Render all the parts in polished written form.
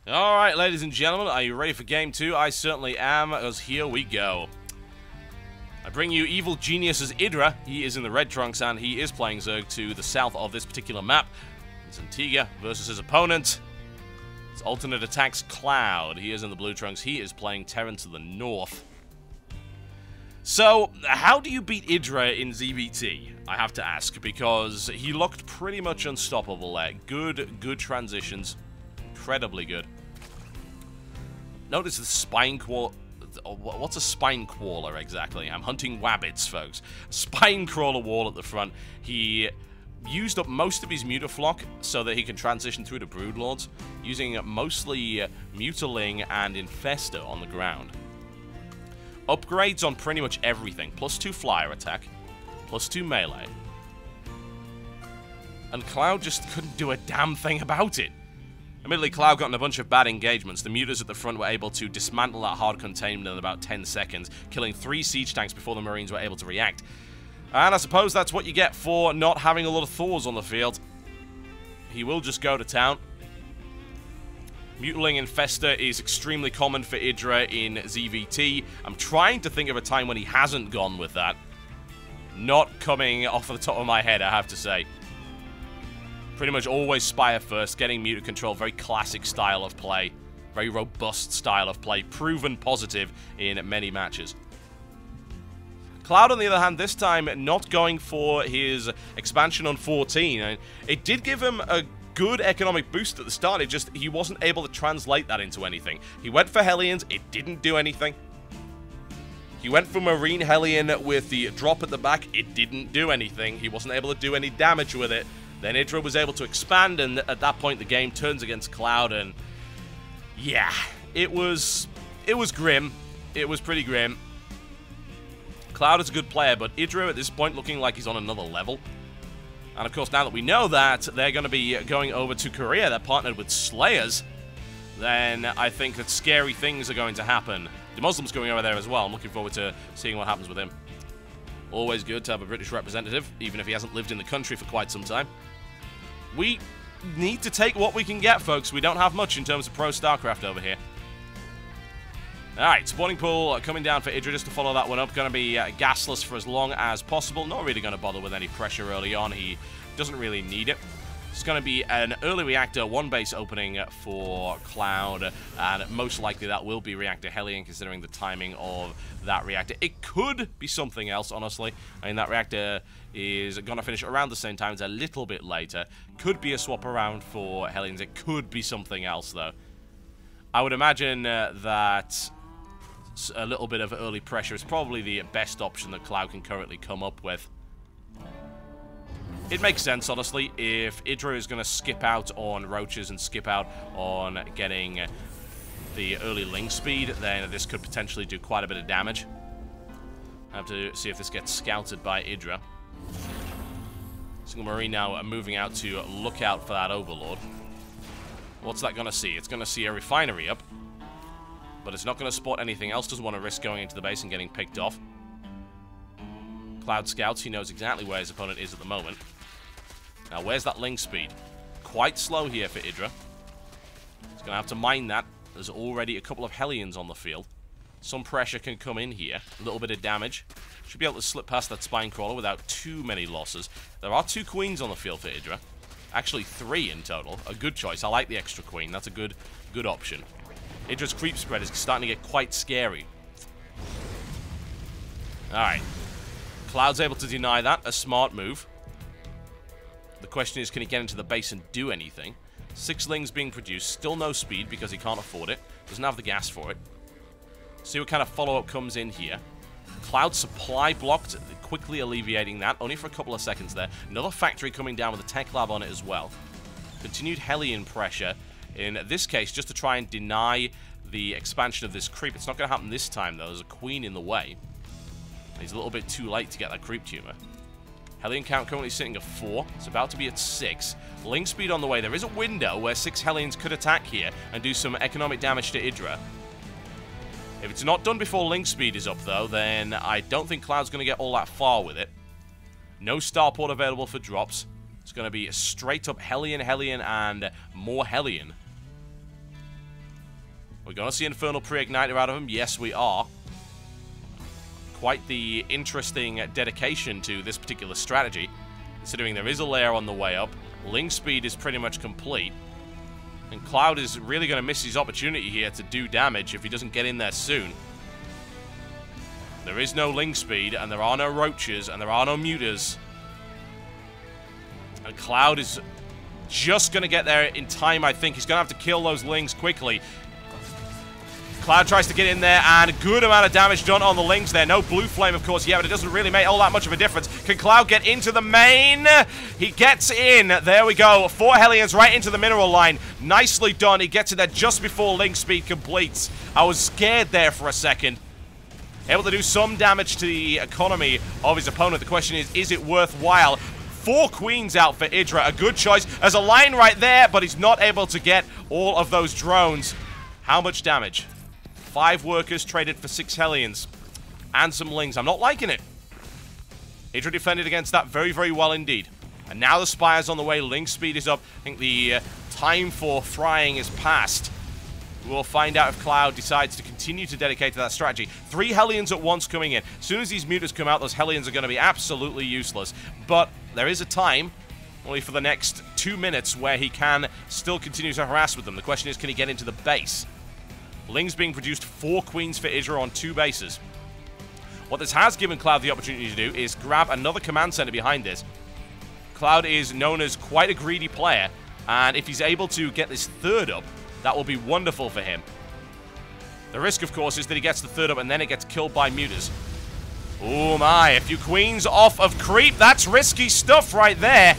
Alright, ladies and gentlemen, are you ready for Game 2? I certainly am, as here we go. I bring you Evil Genius's Idra. He is in the red trunks, and he is playing Zerg to the south of this particular map. It's Antigua versus his opponent. It's alternate attacks Cloud. He is in the blue trunks. He is playing Terran to the north. So, how do you beat Idra in ZVT? I have to ask, because he looked pretty much unstoppable there. Good transitions. Incredibly good. Notice the spine crawler. What's a spine crawler exactly? I'm hunting wabbits, folks. Spine crawler wall at the front. He used up most of his mutaflock so that he can transition through to broodlords, using mostly mutaling and infester on the ground. Upgrades on pretty much everything. +2 flyer attack, +2 melee. And Cloud just couldn't do a damn thing about it. Admittedly, Cloud got in a bunch of bad engagements. The mutas at the front were able to dismantle that hard containment in about 10 seconds, killing 3 siege tanks before the Marines were able to react. And I suppose that's what you get for not having a lot of Thors on the field. He will just go to town. Mutiling Infester is extremely common for Idra in ZVT. I'm trying to think of a time when he hasn't gone with that. Not coming off the top of my head, I have to say. Pretty much always Spire first, getting muted control, very classic style of play. Very robust style of play, proven positive in many matches. Cloud, on the other hand, this time not going for his expansion on 14. And it did give him a good economic boost at the start, he wasn't able to translate that into anything. He went for Hellions, it didn't do anything. He went for Marine Hellion with the drop at the back, it didn't do anything. He wasn't able to do any damage with it. Then Idra was able to expand, and at that point the game turns against Cloud, and yeah, it was grim. It was pretty grim. Cloud is a good player, but Idra at this point looking like he's on another level. And of course, now that we know that they're going to be going over to Korea, they're partnered with Slayers, then I think that scary things are going to happen. The Muslim's going over there as well. I'm looking forward to seeing what happens with him. Always good to have a British representative, even if he hasn't lived in the country for quite some time. We need to take what we can get, folks. We don't have much in terms of pro Starcraft over here. Alright, spawning pool coming down for Idra just to follow that one up. Going to be gasless for as long as possible. Not really going to bother with any pressure early on. He doesn't really need it. It's going to be an early reactor, 1 base opening for Cloud, and most likely that will be reactor Hellion, considering the timing of that reactor. It could be something else, honestly. I mean, that reactor is going to finish around the same time. It's a little bit later. Could be a swap around for Hellions. It could be something else, though. I would imagine that a little bit of early pressure is probably the best option that Cloud can currently come up with. It makes sense, honestly. If Idra is going to skip out on roaches and skip out on getting the early link speed, then this could potentially do quite a bit of damage. I have to see if this gets scouted by Idra. Single Marine now moving out to look out for that Overlord. What's that going to see? It's going to see a refinery up, but it's not going to spot anything else. Doesn't want to risk going into the base and getting picked off. Cloud scouts. He knows exactly where his opponent is at the moment. Now, where's that link speed? Quite slow here for Idra. He's going to have to mine that. There's already a couple of Hellions on the field. Some pressure can come in here. A little bit of damage. Should be able to slip past that spine crawler without too many losses. There are 2 queens on the field for Idra. Actually, 3 in total. A good choice. I like the extra queen. That's a good option. Idra's creep spread is starting to get quite scary. Alright. Cloud's able to deny that. A smart move. The question is, can he get into the base and do anything? 6 lings being produced. Still no speed because he can't afford it. Doesn't have the gas for it. See what kind of follow-up comes in here. Cloud supply blocked, quickly alleviating that. Only for a couple of seconds there. Another factory coming down with a tech lab on it as well. Continued Hellion pressure. In this case, just to try and deny the expansion of this creep. It's not going to happen this time, though. There's a queen in the way. He's a little bit too late to get that creep tumor. Hellion count currently sitting at 4. It's about to be at 6. Link speed on the way. There is a window where 6 Hellions could attack here and do some economic damage to Idra. If it's not done before link speed is up, though, then I don't think Cloud's going to get all that far with it. No starport available for drops. It's going to be straight up Hellion, Hellion, and more Hellion. We're going to see Infernal Pre-Igniter out of him. Yes, we are. Quite the interesting dedication to this particular strategy, considering there is a lair on the way up. Ling speed is pretty much complete. And Cloud is really going to miss his opportunity here to do damage if he doesn't get in there soon. There is no Ling speed, and there are no roaches, and there are no muters. And Cloud is just going to get there in time, I think. He's going to have to kill those Lings quickly. Cloud tries to get in there, and a good amount of damage done on the Lings there. No blue flame, of course, yet, but it doesn't really make all that much of a difference. Can Cloud get into the main? He gets in. There we go. 4 Hellions right into the mineral line. Nicely done. He gets in there just before Ling speed completes. I was scared there for a second. Able to do some damage to the economy of his opponent. The question is it worthwhile? 4 queens out for Idra. A good choice. There's a line right there, but he's not able to get all of those drones. How much damage? 5 workers traded for 6 Hellions. And some Lings. I'm not liking it. Idra defended against that very, very well indeed. And now the Spire's on the way. Ling speed is up. I think the time for frying is past. We'll find out if Cloud decides to continue to dedicate to that strategy. 3 Hellions at once coming in. As soon as these muters come out, those Hellions are going to be absolutely useless. But there is a time, only for the next 2 minutes, where he can still continue to harass with them. The question is, can he get into the base? Ling's being produced. 4 queens for Idra on 2 bases. What this has given Cloud the opportunity to do is grab another command center behind this. Cloud is known as quite a greedy player, and if he's able to get this 3rd up, that will be wonderful for him. The risk, of course, is that he gets the 3rd up and then it gets killed by muters. Oh my, a few queens off of creep. That's risky stuff right there.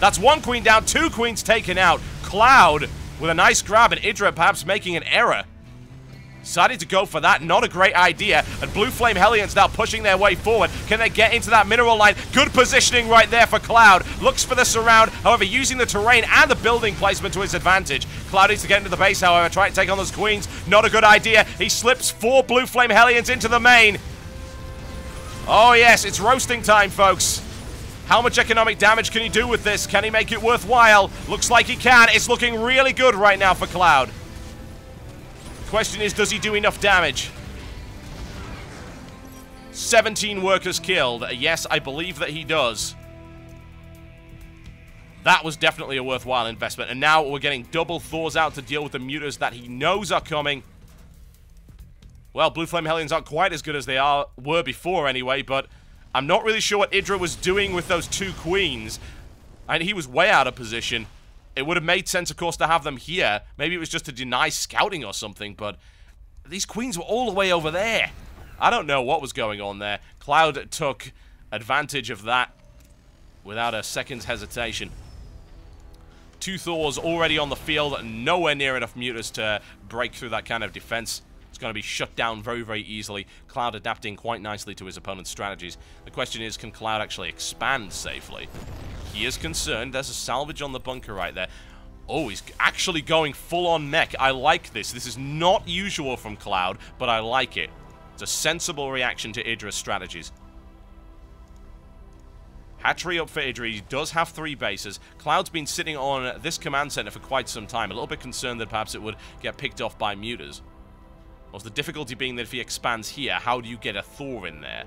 That's 1 queen down, 2 queens taken out. Cloud with a nice grab, and Idra perhaps making an error. Decided to go for that. Not a great idea. And Blue Flame Hellions now pushing their way forward. Can they get into that mineral line? Good positioning right there for Cloud. Looks for the surround. However, using the terrain and the building placement to his advantage. Cloud needs to get into the base, however. Try to take on those queens. Not a good idea. He slips 4 Blue Flame Hellions into the main. Oh, yes. It's roasting time, folks. How much economic damage can he do with this? Can he make it worthwhile? Looks like he can. It's looking really good right now for Cloud. Question is, does he do enough damage? 17 workers killed. Yes, I believe that he does. That was definitely a worthwhile investment. And now we're getting double Thors out to deal with the muters that he knows are coming. Well, Blue Flame Hellions aren't quite as good as they were before anyway, but I'm not really sure what Idra was doing with those 2 queens. And he was way out of position. It would have made sense, of course, to have them here. Maybe it was just to deny scouting or something, but these queens were all the way over there. I don't know what was going on there. Cloud took advantage of that without a second's hesitation. 2 Thors already on the field, nowhere near enough muters to break through that kind of defense. It's going to be shut down very, very easily. Cloud adapting quite nicely to his opponent's strategies. The question is, can Cloud actually expand safely? He is concerned. There's a salvage on the bunker right there. Oh, he's actually going full-on mech. I like this. This is not usual from Cloud, but I like it. It's a sensible reaction to Idra's strategies. Hatchery up for Idra. He does have 3 bases. Cloud's been sitting on this command center for quite some time. A little bit concerned that perhaps it would get picked off by muters. Well, the difficulty being that if he expands here, how do you get a Thor in there?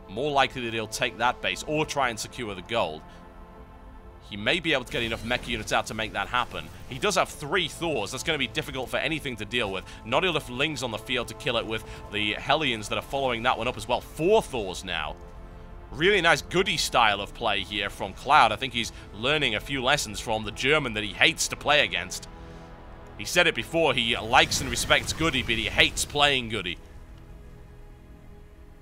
More likely that he'll take that base or try and secure the gold. He may be able to get enough mecha units out to make that happen. He does have 3 Thors. That's going to be difficult for anything to deal with. Not enough Lings on the field to kill it with the Hellions that are following that one up as well. 4 Thors now. Really nice goody style of play here from Cloud. I think he's learning a few lessons from the German that he hates to play against. He said it before. He likes and respects goody, but he hates playing goody.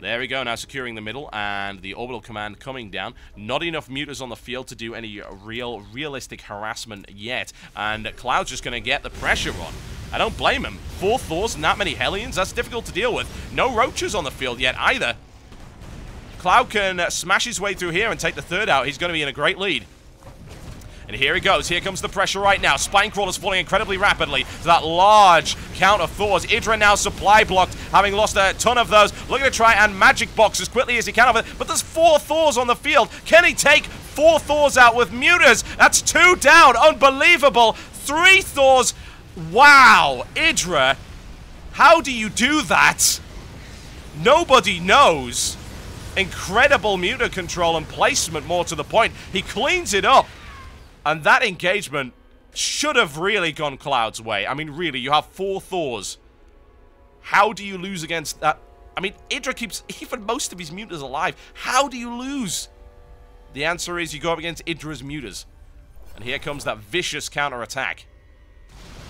There we go, now securing the middle, and the orbital command coming down. Not enough muters on the field to do any realistic harassment yet, and Cloud's just going to get the pressure on. I don't blame him. 4 Thors and that many Hellions, that's difficult to deal with. No roaches on the field yet either. Cloud can smash his way through here and take the 3rd out. He's going to be in a great lead. And here he goes. Here comes the pressure right now. Spinecrawler's falling incredibly rapidly to that large count of Thors. Idra now supply blocked, having lost a ton of those. Looking to try and magic box as quickly as he can of it. But there's 4 Thors on the field. Can he take 4 Thors out with muters? That's 2 down. Unbelievable. 3 Thors. Wow, Idra, how do you do that? Nobody knows. Incredible muta control and placement, more to the point. He cleans it up. And that engagement should have really gone Cloud's way. I mean, really, you have 4 Thors. How do you lose against that? I mean, Idra keeps even most of his mutas alive. How do you lose? The answer is you go up against Idra's mutas. And here comes that vicious counterattack.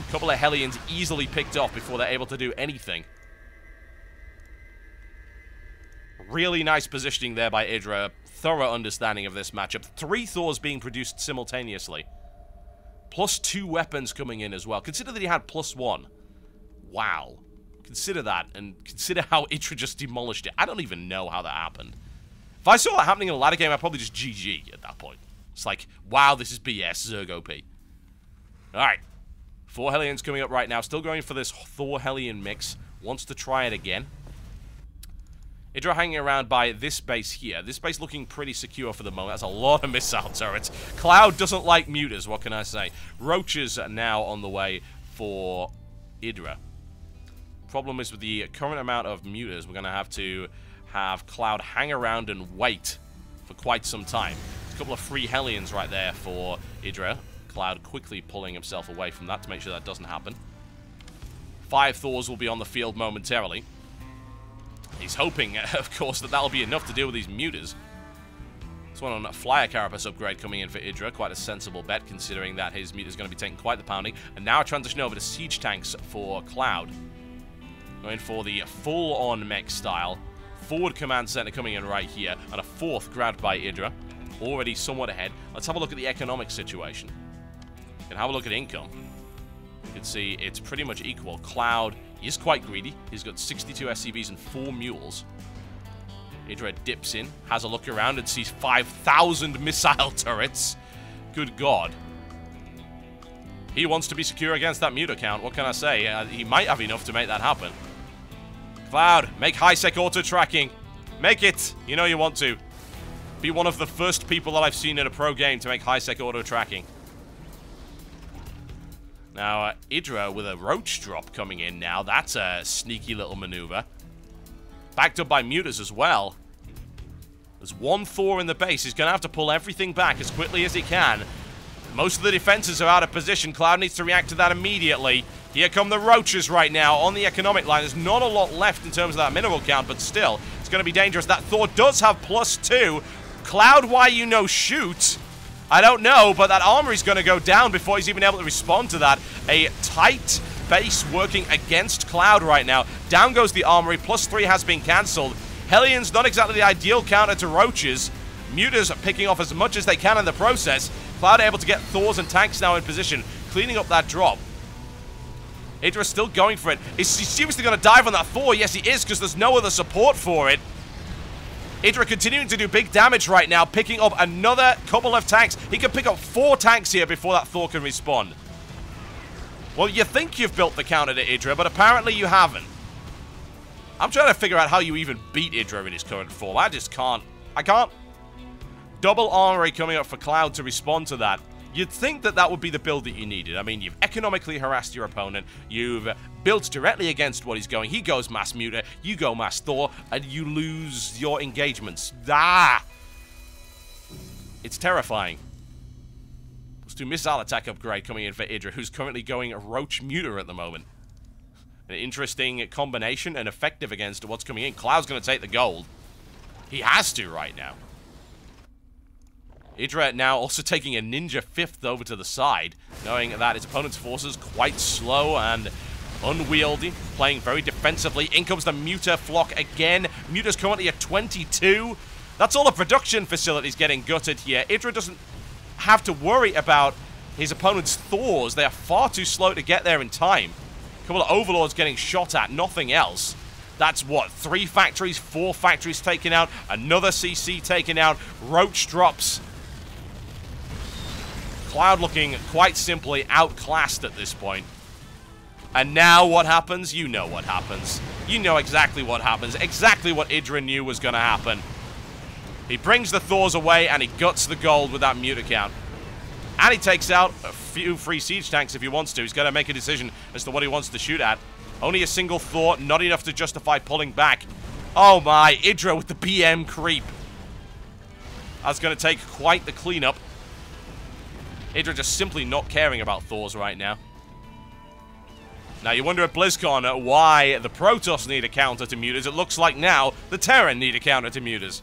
A couple of Hellions easily picked off before they're able to do anything. Really nice positioning there by Idra. Thorough understanding of this matchup. 3 Thors being produced simultaneously. Plus 2 weapons coming in as well. Consider that he had +1. Wow. Consider that, and consider how Idra just demolished it. I don't even know how that happened. If I saw that happening in a ladder game, I'd probably just GG at that point. It's like, wow, this is BS, Zerg OP. Alright. 4 Hellions coming up right now. Still going for this Thor Hellion mix. Wants to try it again. Idra hanging around by this base here. This base looking pretty secure for the moment. That's a lot of missile turrets. Cloud doesn't like mutas, what can I say? Roaches are now on the way for Idra. Problem is with the current amount of mutas, we're going to have Cloud hang around and wait for quite some time. A couple of free Hellions right there for Idra. Cloud quickly pulling himself away from that to make sure that doesn't happen. 5 Thors will be on the field momentarily. He's hoping, of course, that that'll be enough to deal with these mutas. This one on a Flyer Carapace upgrade coming in for Idra. Quite a sensible bet, considering that his muta's going to be taking quite the pounding. And now a transition over to siege tanks for Cloud. Going for the full-on mech style. Forward command center coming in right here. And a 4th grabbed by Idra. Already somewhat ahead. Let's have a look at the economic situation. And have a look at income. You can see it's pretty much equal. Cloud is quite greedy. He's got 62 SCVs and 4 mules. Idra dips in, has a look around, and sees 5,000 missile turrets. Good God. He wants to be secure against that muta count. What can I say? He might have enough to make that happen. Cloud, make high-sec auto-tracking. Make it. You know you want to. Be one of the first people that I've seen in a pro game to make high-sec auto-tracking. Now, Idra with a roach drop coming in now. That's a sneaky little maneuver. Backed up by mutas as well. There's 1 Thor in the base. He's going to have to pull everything back as quickly as he can. Most of the defenses are out of position. Cloud needs to react to that immediately. Here come the roaches right now on the economic line. There's not a lot left in terms of that mineral count, but still, it's going to be dangerous. That Thor does have +2. Cloud, why you no shoot? I don't know, but that armory's going to go down before he's even able to respond to that. A tight base working against Cloud right now. Down goes the armory. +3 has been cancelled. Hellions, not exactly the ideal counter to roaches. Mutas are picking off as much as they can in the process. Cloud able to get Thors and tanks now in position, cleaning up that drop. Idra's still going for it. Is he seriously going to dive on that Thor? Yes, he is, because there's no other support for it. Idra continuing to do big damage right now, picking up another couple of tanks. He can pick up 4 tanks here before that Thor can respond. Well, you think you've built the counter to Idra, but apparently you haven't. I'm trying to figure out how you even beat Idra in his current form. I just can't. I can't. Double armory coming up for Cloud to respond to that. You'd think that that would be the build that you needed. I mean, you've economically harassed your opponent. You've built directly against what he's going. He goes mass muta, you go mass Thor, and you lose your engagements. Ah! It's terrifying. Let's do missile attack upgrade coming in for Idra, who's currently going roach muta at the moment. An interesting combination and effective against what's coming in. Cloud's going to take the gold. He has to right now. Idra now also taking a ninja 5th over to the side, knowing that his opponent's forces quite slow and unwieldy, playing very defensively. In comes the muta flock again. Muta's currently at 22. That's all the production facilities getting gutted here. Idra doesn't have to worry about his opponent's Thors. They are far too slow to get there in time. A couple of Overlords getting shot at, nothing else. That's what, 3 factories, 4 factories taken out, another CC taken out, roach drops. Cloud looking quite simply outclassed at this point. And now what happens? You know what happens. You know exactly what happens. Exactly what Idra knew was going to happen. He brings the Thors away and he guts the gold with that muta count. And he takes out a few free siege tanks if he wants to. He's got to make a decision as to what he wants to shoot at. Only a single thought, not enough to justify pulling back. Oh my, Idra with the BM creep. That's going to take quite the cleanup. Idra just simply not caring about Thors right now. Now, you wonder at BlizzCon why the Protoss need a counter to Mutas. It looks like now the Terran need a counter to Mutas.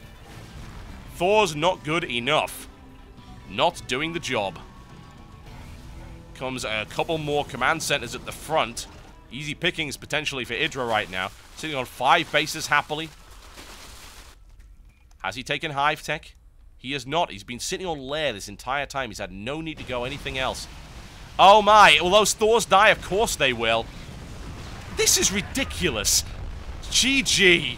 Thor's not good enough. Not doing the job. Comes a couple more command centers at the front. Easy pickings potentially for Idra right now. Sitting on 5 bases happily. Has he taken Hive Tech? He has not. He's been sitting on Lair this entire time. He's had no need to go anything else. Oh my, will those Thors die? Of course they will. This is ridiculous. GG.